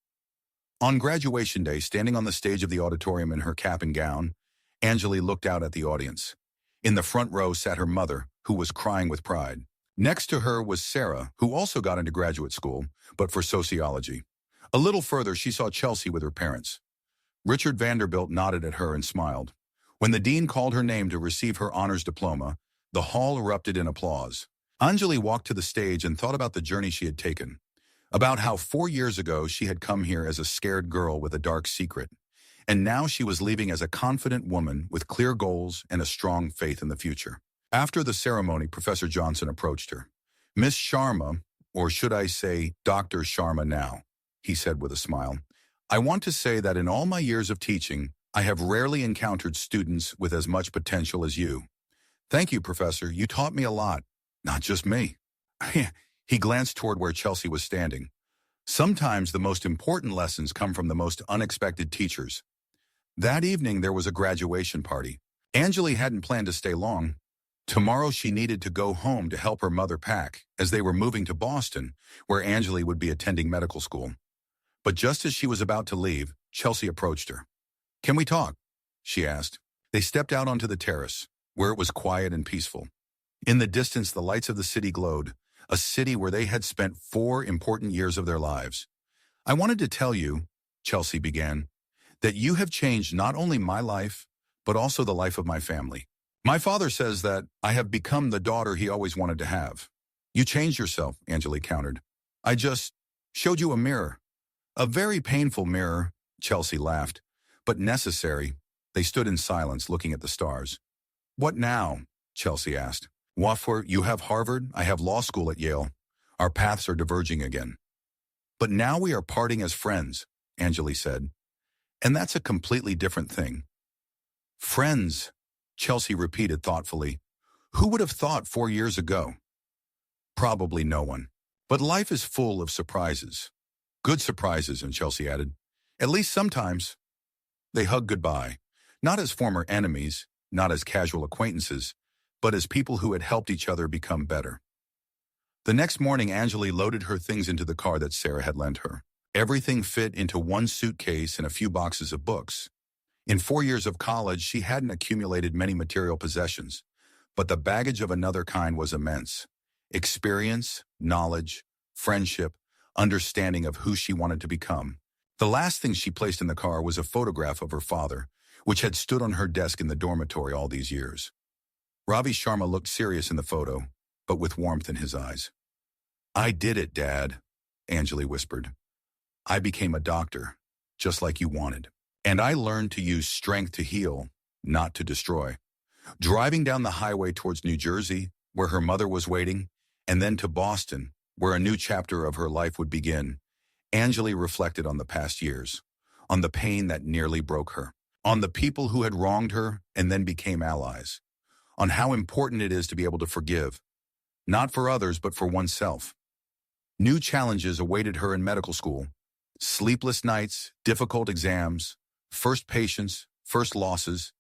On graduation day, standing on the stage of the auditorium in her cap and gown, Anjali looked out at the audience. In the front row sat her mother, who was crying with pride. Next to her was Sarah, who also got into graduate school, but for sociology. A little further, she saw Chelsea with her parents. Richard Vanderbilt nodded at her and smiled. When the dean called her name to receive her honors diploma, the hall erupted in applause. Anjali walked to the stage and thought about the journey she had taken, about how 4 years ago she had come here as a scared girl with a dark secret, and now she was leaving as a confident woman with clear goals and a strong faith in the future. After the ceremony, Professor Johnson approached her. Miss Sharma, or should I say Dr. Sharma now, he said with a smile. I want to say that in all my years of teaching, I have rarely encountered students with as much potential as you. Thank you, Professor. You taught me a lot. Not just me. He glanced toward where Chelsea was standing. Sometimes the most important lessons come from the most unexpected teachers. That evening, there was a graduation party. Anjali hadn't planned to stay long. Tomorrow she needed to go home to help her mother pack, as they were moving to Boston, where Anjali would be attending medical school. But just as she was about to leave, Chelsea approached her. Can we talk? She asked. They stepped out onto the terrace, where it was quiet and peaceful. In the distance, the lights of the city glowed, a city where they had spent 4 important years of their lives. I wanted to tell you, Chelsea began, that you have changed not only my life, but also the life of my family. My father says that I have become the daughter he always wanted to have. You changed yourself, Angeli countered. I just showed you a mirror. A very painful mirror, Chelsea laughed, but necessary. They stood in silence looking at the stars. What now? Chelsea asked. Waffer, you have Harvard, I have law school at Yale. Our paths are diverging again. But now we are parting as friends, Angeli said. And that's a completely different thing. Friends, Chelsea repeated thoughtfully. Who would have thought 4 years ago? Probably no one. But life is full of surprises. Good surprises, and Chelsea added. At least sometimes. They hugged goodbye, not as former enemies, not as casual acquaintances, but as people who had helped each other become better. The next morning, Angeli loaded her things into the car that Sarah had lent her. Everything fit into one suitcase and a few boxes of books. In 4 years of college, she hadn't accumulated many material possessions, but the baggage of another kind was immense. Experience, knowledge, friendship, understanding of who she wanted to become. The last thing she placed in the car was a photograph of her father, which had stood on her desk in the dormitory all these years. Ravi Sharma looked serious in the photo, but with warmth in his eyes. I did it, Dad, Angeli whispered. I became a doctor, just like you wanted. And I learned to use strength to heal, not to destroy. Driving down the highway towards New Jersey, where her mother was waiting, and then to Boston, where a new chapter of her life would begin, Angeli reflected on the past years, on the pain that nearly broke her, on the people who had wronged her and then became allies, on how important it is to be able to forgive, not for others but for oneself. New challenges awaited her in medical school. Sleepless nights, difficult exams, first patients, first losses.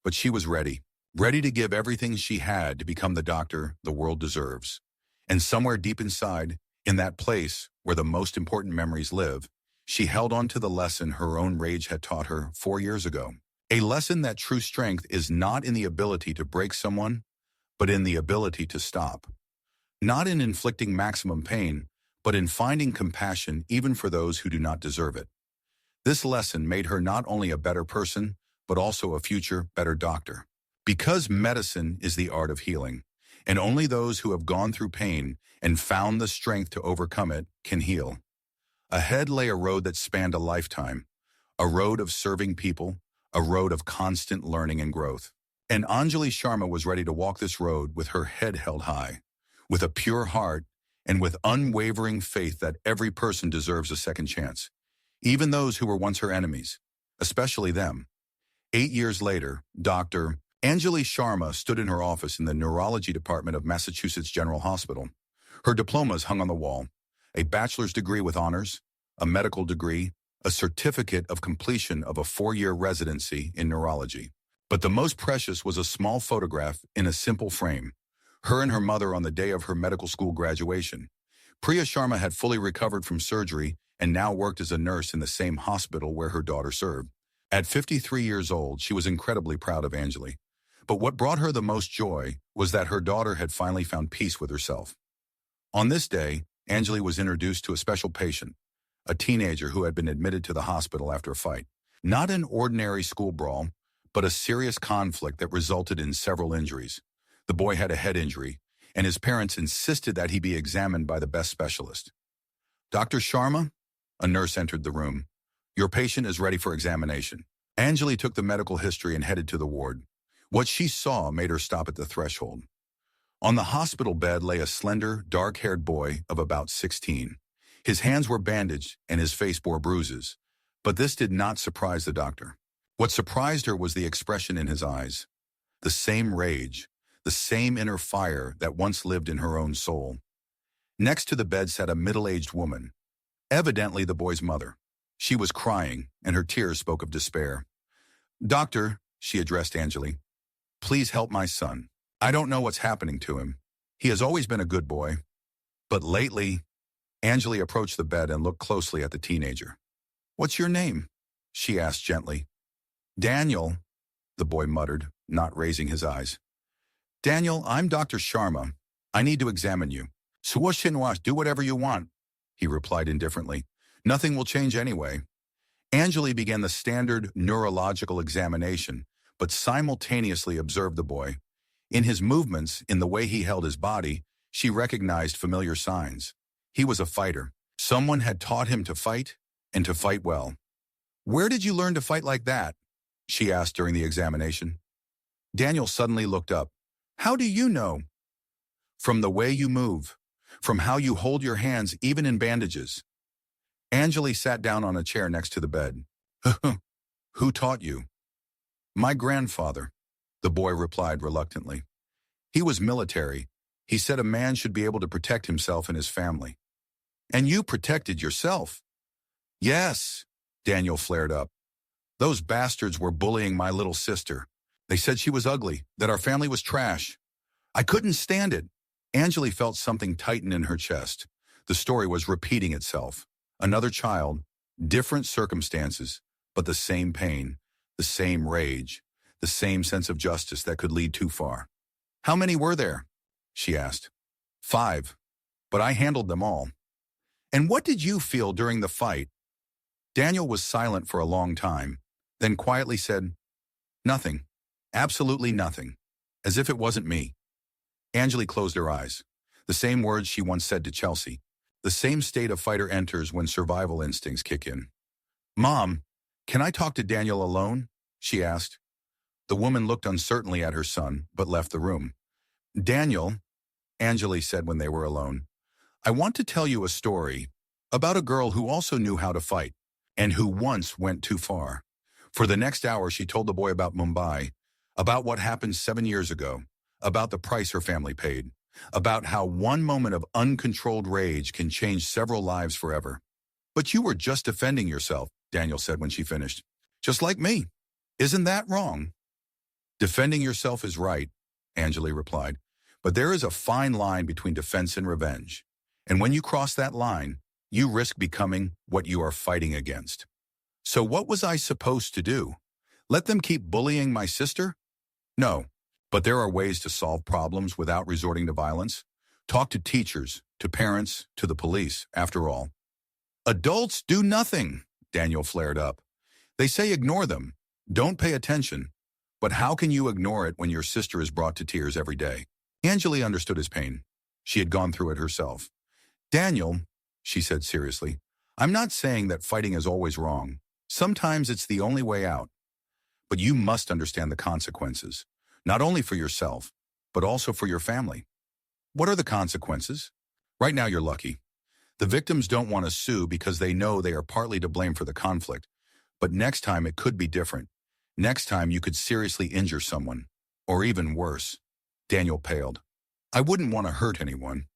But she was ready to give everything she had to become the doctor the world deserves. And somewhere deep inside, in that place where the most important memories live, she held on to the lesson her own rage had taught her 4 years ago. A lesson that true strength is not in the ability to break someone, but in the ability to stop. Not in inflicting maximum pain, but in finding compassion even for those who do not deserve it. This lesson made her not only a better person, but also a future better doctor. Because medicine is the art of healing, and only those who have gone through pain and found the strength to overcome it can heal. Ahead lay a road that spanned a lifetime, a road of serving people, a road of constant learning and growth. And Angeli Sharma was ready to walk this road with her head held high, with a pure heart, and with unwavering faith that every person deserves a second chance, even those who were once her enemies, especially them. 8 years later, Dr. Angeli Sharma stood in her office in the neurology department of Massachusetts General Hospital. Her diplomas hung on the wall, a bachelor's degree with honors, a medical degree, a certificate of completion of a 4-year residency in neurology. But the most precious was a small photograph in a simple frame, her and her mother on the day of her medical school graduation. Priya Sharma had fully recovered from surgery and now worked as a nurse in the same hospital where her daughter served. At 53 years old, she was incredibly proud of Angeli. But what brought her the most joy was that her daughter had finally found peace with herself. On this day, Angeli was introduced to a special patient, a teenager who had been admitted to the hospital after a fight. Not an ordinary school brawl, but a serious conflict that resulted in several injuries. The boy had a head injury, and his parents insisted that he be examined by the best specialist. Dr. Sharma, a nurse entered the room. Your patient is ready for examination. Angeli took the medical history and headed to the ward. What she saw made her stop at the threshold. On the hospital bed lay a slender, dark-haired boy of about 16. His hands were bandaged and his face bore bruises. But this did not surprise the doctor. What surprised her was the expression in his eyes. The same rage, the same inner fire that once lived in her own soul. Next to the bed sat a middle-aged woman, evidently the boy's mother. She was crying, and her tears spoke of despair. Doctor, she addressed Angeli, please help my son. I don't know what's happening to him. He has always been a good boy. But lately, Angeli approached the bed and looked closely at the teenager. What's your name? She asked gently. Daniel, the boy muttered, not raising his eyes. Daniel, I'm Dr. Sharma. I need to examine you. Suwashinwas, do whatever you want, he replied indifferently. Nothing will change anyway. Angeli began the standard neurological examination, but simultaneously observed the boy. In his movements, in the way he held his body, she recognized familiar signs. He was a fighter. Someone had taught him to fight, and to fight well. "Where did you learn to fight like that?" she asked during the examination. Daniel suddenly looked up. "How do you know?" "From the way you move, from how you hold your hands even in bandages." Anjali sat down on a chair next to the bed. "Who taught you?" "My grandfather," the boy replied reluctantly. "He was military. He said a man should be able to protect himself and his family." "And you protected yourself?" "Yes," Daniel flared up. "Those bastards were bullying my little sister. They said she was ugly, that our family was trash. I couldn't stand it." Anjali felt something tighten in her chest. The story was repeating itself. Another child, different circumstances, but the same pain, the same rage, the same sense of justice that could lead too far. "How many were there?" she asked. "5, but I handled them all." "And what did you feel during the fight?" Daniel was silent for a long time, then quietly said, "Nothing. Absolutely nothing. As if it wasn't me." Anjali closed her eyes. The same words she once said to Chelsea. The same state a fighter enters when survival instincts kick in. "Mom, can I talk to Daniel alone?" she asked. The woman looked uncertainly at her son, but left the room. "Daniel," Anjali said when they were alone, "I want to tell you a story about a girl who also knew how to fight, and who once went too far." For the next hour, she told the boy about Mumbai, about what happened 7 years ago, about the price her family paid, about how one moment of uncontrolled rage can change several lives forever. "But you were just defending yourself," Daniel said when she finished. "Just like me. Isn't that wrong?" "Defending yourself is right," Anjali replied. "But there is a fine line between defense and revenge. And when you cross that line, you risk becoming what you are fighting against." "So what was I supposed to do? Let them keep bullying my sister?" "No. But there are ways to solve problems without resorting to violence. Talk to teachers, to parents, to the police, after all." "Adults do nothing," Daniel flared up. "They say ignore them. Don't pay attention. But how can you ignore it when your sister is brought to tears every day?" Anjali understood his pain. She had gone through it herself. "Daniel," she said seriously, "I'm not saying that fighting is always wrong. Sometimes it's the only way out. But you must understand the consequences. Not only for yourself, but also for your family." "What are the consequences?" "Right now you're lucky. The victims don't want to sue because they know they are partly to blame for the conflict. But next time it could be different. Next time you could seriously injure someone. Or even worse." Daniel paled. "I wouldn't want to hurt anyone."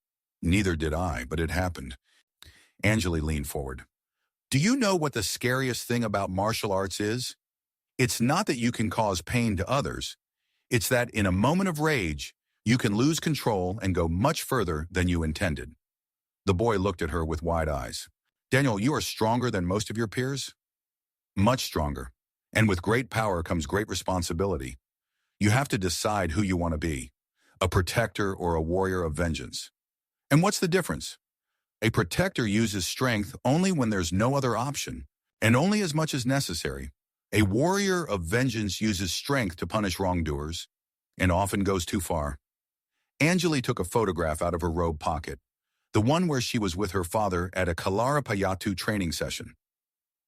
"Neither did I, but it happened." Anjali leaned forward. "Do you know what the scariest thing about martial arts is? It's not that you can cause pain to others. It's that in a moment of rage, you can lose control and go much further than you intended." The boy looked at her with wide eyes. "Daniel, you are stronger than most of your peers?" "Much stronger. And with great power comes great responsibility. You have to decide who you want to be, a protector or a warrior of vengeance. And what's the difference? A protector uses strength only when there's no other option, and only as much as necessary. A warrior of vengeance uses strength to punish wrongdoers, and often goes too far." Anjali took a photograph out of her robe pocket, the one where she was with her father at a Kalarapayattu training session.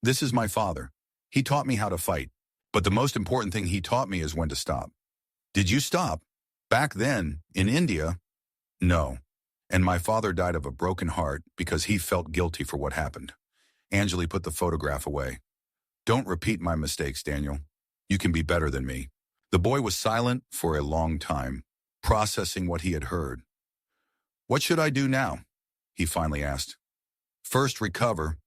"This is my father. He taught me how to fight. But the most important thing he taught me is when to stop." "Did you stop? Back then, in India?" "No. And my father died of a broken heart because he felt guilty for what happened." Anjali put the photograph away. "Don't repeat my mistakes, Daniel. You can be better than me." The boy was silent for a long time, processing what he had heard. "What should I do now?" he finally asked. "First recover,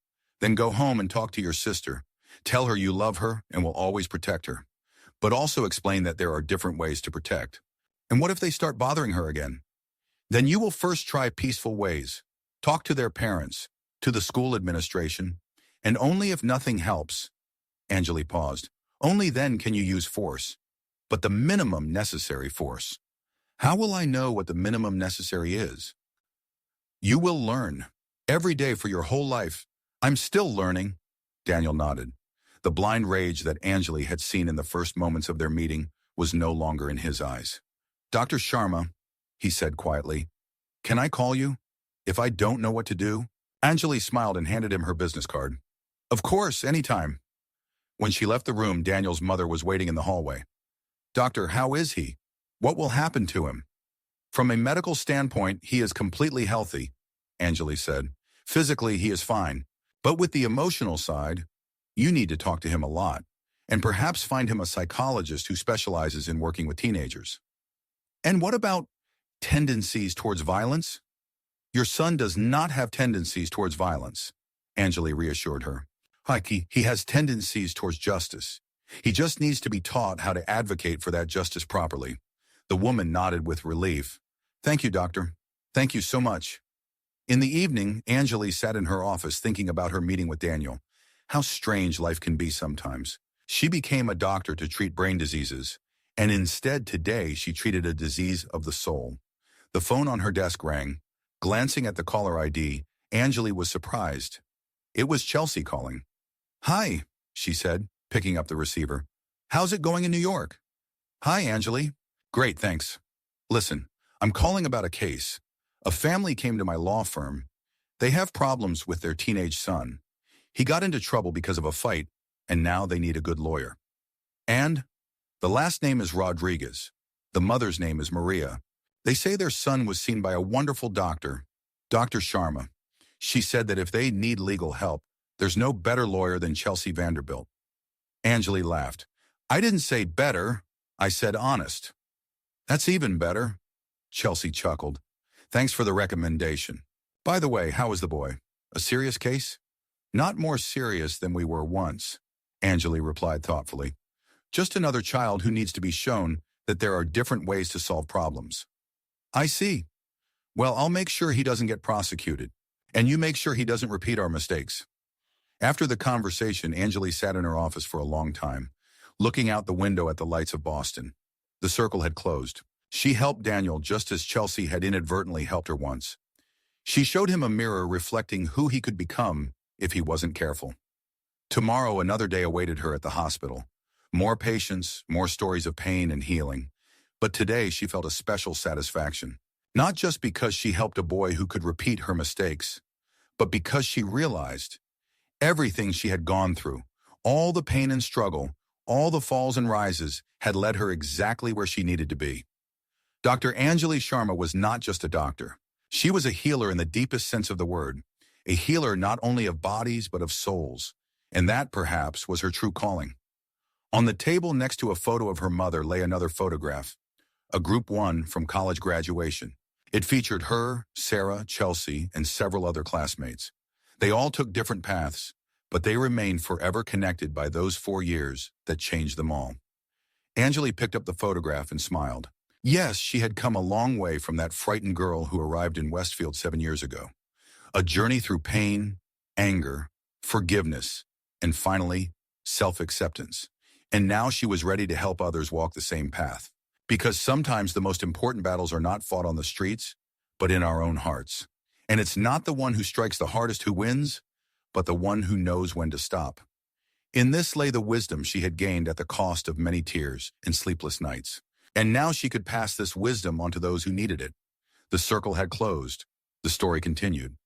then go home and talk to your sister. Tell her you love her and will always protect her. But also explain that there are different ways to protect. And what if they start bothering her again? Then you will first try peaceful ways. Talk to their parents, to the school administration, and only if nothing helps." Anjali paused. "Only then can you use force, but the minimum necessary force." "How will I know what the minimum necessary is?" "You will learn. Every day for your whole life." "I'm still learning," Daniel nodded. The blind rage that Anjali had seen in the first moments of their meeting was no longer in his eyes. "Dr. Sharma," he said quietly, "can I call you if I don't know what to do?" Anjali smiled and handed him her business card. "Of course, anytime." When she left the room, Daniel's mother was waiting in the hallway. "Doctor, how is he? What will happen to him?" "From a medical standpoint, he is completely healthy," Anjali said. "Physically, he is fine. But with the emotional side, you need to talk to him a lot, and perhaps find him a psychologist who specializes in working with teenagers." "And what about tendencies towards violence?" "Your son does not have tendencies towards violence," Anjali reassured her. He has tendencies towards justice. He just needs to be taught how to advocate for that justice properly." The woman nodded with relief. "Thank you, doctor. Thank you so much." In the evening, Anjali sat in her office thinking about her meeting with Daniel. How strange life can be sometimes. She became a doctor to treat brain diseases, and instead today she treated a disease of the soul. The phone on her desk rang. Glancing at the caller ID, Anjali was surprised. It was Chelsea calling. "Hi," she said, picking up the receiver. "How's it going in New York?" "Hi, Anjali. Great, thanks. Listen, I'm calling about a case. A family came to my law firm. They have problems with their teenage son. He got into trouble because of a fight, and now they need a good lawyer. And the last name is Rodriguez. The mother's name is Maria. They say their son was seen by a wonderful doctor, Dr. Sharma. She said that if they need legal help, there's no better lawyer than Chelsea Vanderbilt." Anjali laughed. "I didn't say better, I said honest." "That's even better," Chelsea chuckled. "Thanks for the recommendation. By the way, how is the boy? A serious case?" "Not more serious than we were once," Anjali replied thoughtfully. "Just another child who needs to be shown that there are different ways to solve problems." "I see. Well, I'll make sure he doesn't get prosecuted, and you make sure he doesn't repeat our mistakes." After the conversation, Anjali sat in her office for a long time, looking out the window at the lights of Boston. The circle had closed. She helped Daniel just as Chelsea had inadvertently helped her once. She showed him a mirror reflecting who he could become if he wasn't careful. Tomorrow, another day awaited her at the hospital. More patients, more stories of pain and healing. But today she felt a special satisfaction. Not just because she helped a boy who could repeat her mistakes, but because she realized everything she had gone through, all the pain and struggle, all the falls and rises, had led her exactly where she needed to be. Dr. Anjali Sharma was not just a doctor. She was a healer in the deepest sense of the word, a healer not only of bodies but of souls, and that, perhaps, was her true calling. On the table next to a photo of her mother lay another photograph, a Group 1 from college graduation. It featured her, Sarah, Chelsea, and several other classmates. They all took different paths, but they remained forever connected by those 4 years that changed them all. Anjali picked up the photograph and smiled. Yes, she had come a long way from that frightened girl who arrived in Westfield 7 years ago. A journey through pain, anger, forgiveness, and finally, self-acceptance. And now she was ready to help others walk the same path. Because sometimes the most important battles are not fought on the streets, but in our own hearts. And it's not the one who strikes the hardest who wins, but the one who knows when to stop. In this lay the wisdom she had gained at the cost of many tears and sleepless nights. And now she could pass this wisdom on to those who needed it. The circle had closed. The story continued.